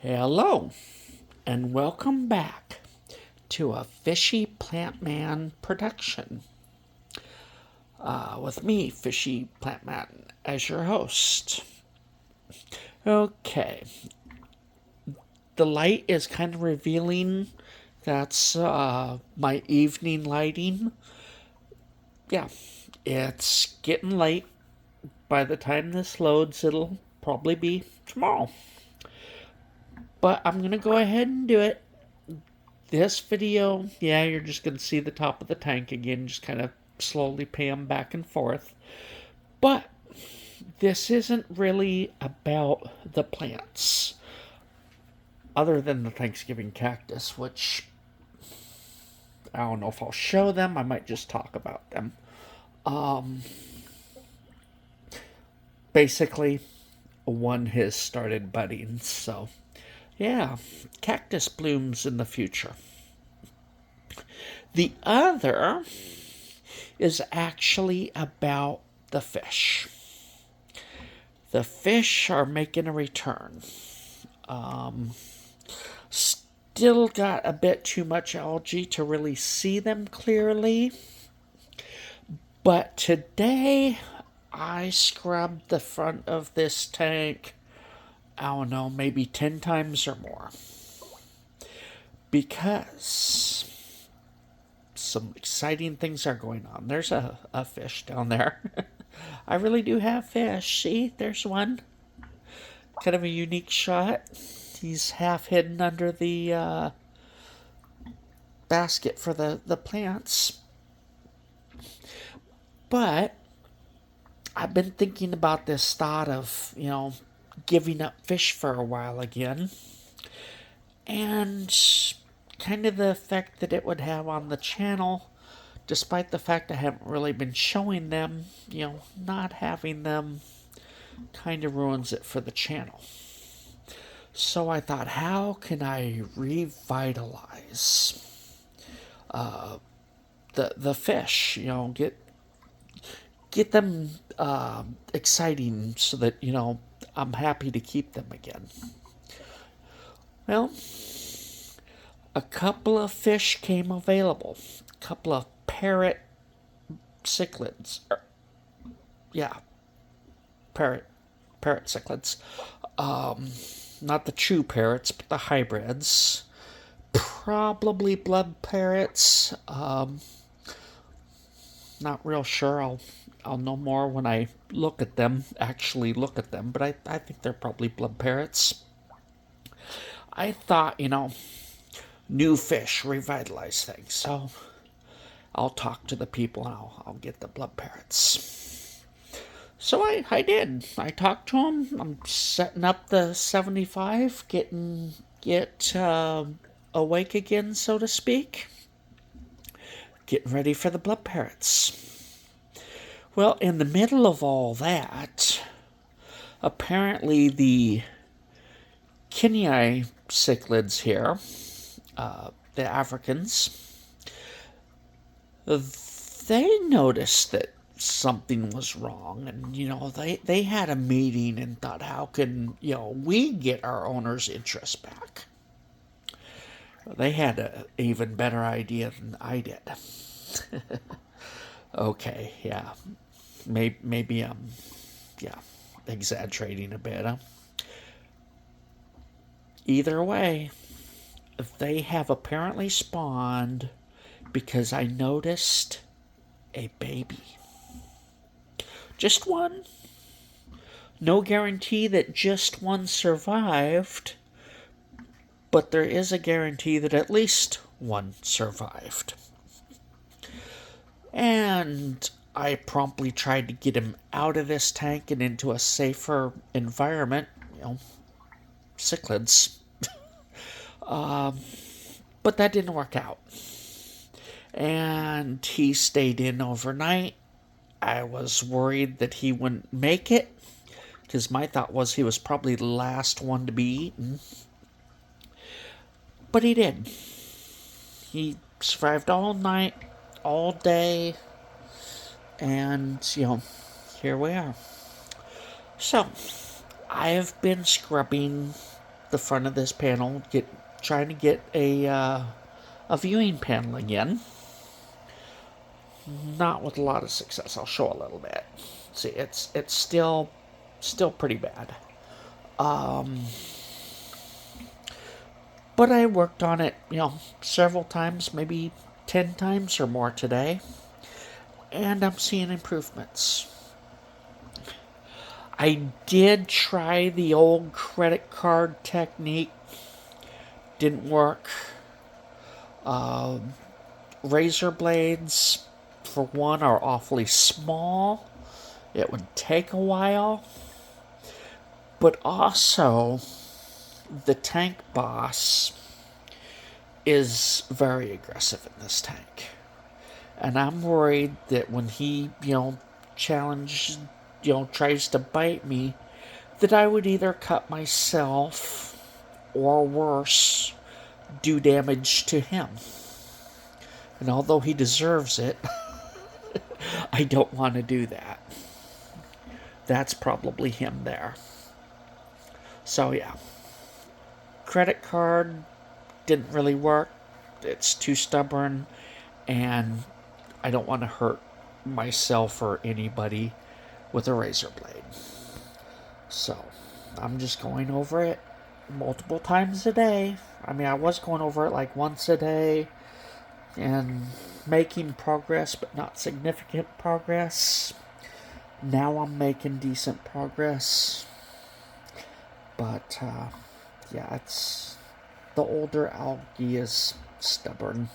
Hello, and welcome back to a Fishy Plant Man production. With me, Fishy Plant Man, as your host. Okay, the light is kind of revealing. That's my evening lighting. Yeah, it's getting late. By the time this loads, it'll probably be tomorrow. But I'm going to go ahead and do it. This video, yeah, you're just going to see the top of the tank again, just kind of slowly pan back and forth. But this isn't really about the plants, other than the Thanksgiving cactus, which I don't know if I'll show them. I might just talk about them. Basically, one has started budding, so yeah, cactus blooms in the future. The other is actually about the fish. The fish are making a return. Still got a bit too much algae to really see them clearly. But today, I scrubbed the front of this tank, I don't know, maybe 10 times or more. Because some exciting things are going on. There's a fish down there. I really do have fish. See, there's one. Kind of a unique shot. He's half hidden under the basket for the plants. But I've been thinking about this thought of, giving up fish for a while again. And kind of the effect that it would have on the channel, despite the fact I haven't really been showing them, not having them kind of ruins it for the channel. So I thought, how can I revitalize the fish? Get them exciting so that I'm happy to keep them again. Well, a couple of fish came available. A couple of parrot cichlids. Yeah, parrot cichlids. Not the true parrots, but the hybrids. Probably blood parrots. Not real sure. I'll know more when I actually look at them, but I think they're probably blood parrots. I thought, new fish revitalize things, so I'll talk to the people and I'll get the blood parrots. So I did. I talked to them. I'm setting up the 75, get awake again, so to speak. Getting ready for the blood parrots. Well, in the middle of all that, apparently the Kenyi cichlids here, the Africans, they noticed that something was wrong, and they had a meeting and thought, how can we get our owner's interest back? They had an even better idea than I did. Okay, yeah, maybe I'm exaggerating a bit. Huh? Either way, they have apparently spawned because I noticed a baby. Just one. No guarantee that just one survived, but there is a guarantee that at least one survived. And I promptly tried to get him out of this tank and into a safer environment, cichlids. But that didn't work out. And he stayed in overnight. I was worried that he wouldn't make it, because my thought was he was probably the last one to be eaten. But he did. He survived all night, all day, and, here we are. So, I have been scrubbing the front of this panel, trying to get a viewing panel again. Not with a lot of success. I'll show a little bit. See, it's still pretty bad. But I worked on it, several times, maybe 10 times or more today, and I'm seeing improvements. I did try the old credit card technique. Didn't work. Razor blades, for one, are awfully small. It would take a while. But also, the tank boss is very aggressive in this tank. And I'm worried that when he, tries to bite me, that I would either cut myself or worse, do damage to him. And although he deserves it, I don't want to do that. That's probably him there. So yeah. Credit card didn't really work. It's too stubborn, and I don't want to hurt myself or anybody with a razor blade. So I'm just going over it multiple times a day. I mean, I was going over it like once a day and making progress, but not significant progress. Now I'm making decent progress. But, yeah, it's the older algae is stubborn.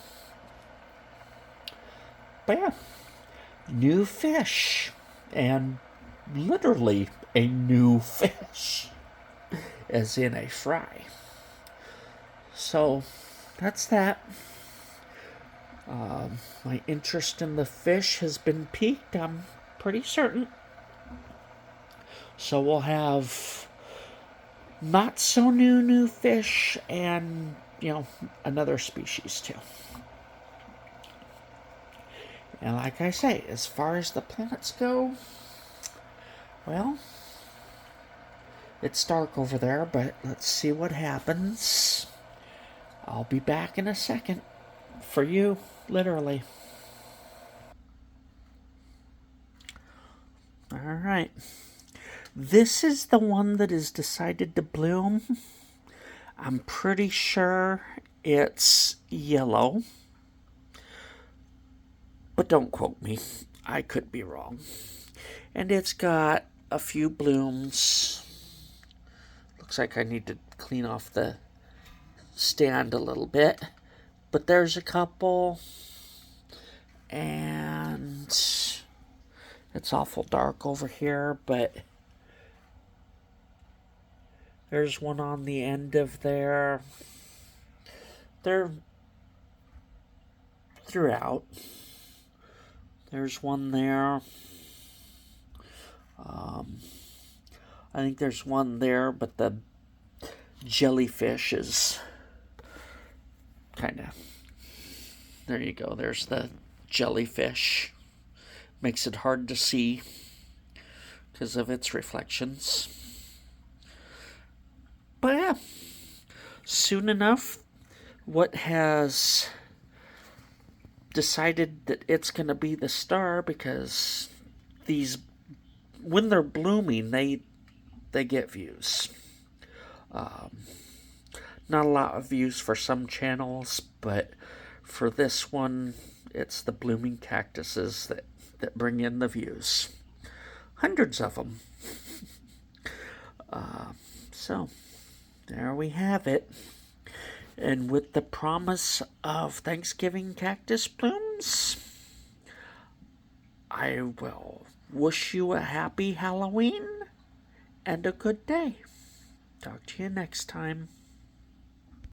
But yeah, new fish. And literally a new fish. As in a fry. So, that's that. My interest in the fish has been piqued, I'm pretty certain. So we'll have not so new fish and, another species too. And like I say, as far as the planets go, well, it's dark over there, but let's see what happens. I'll be back in a second. For you, literally. Alright. This is the one that has decided to bloom. I'm pretty sure it's yellow. But don't quote me. I could be wrong. And it's got a few blooms. Looks like I need to clean off the stand a little bit. But there's a couple. And it's awful dark over here, but there's one on the end of there. They're throughout. There's one there. I think there's one there, but the jellyfish is kind of... There you go. There's the jellyfish. Makes it hard to see because of its reflections. But yeah, soon enough, what has decided that it's going to be the star, because these, when they're blooming, they get views. Not a lot of views for some channels, but for this one, it's the blooming cactuses that bring in the views. Hundreds of them. So, there we have it. And with the promise of Thanksgiving cactus blooms, I will wish you a happy Halloween and a good day. Talk to you next time.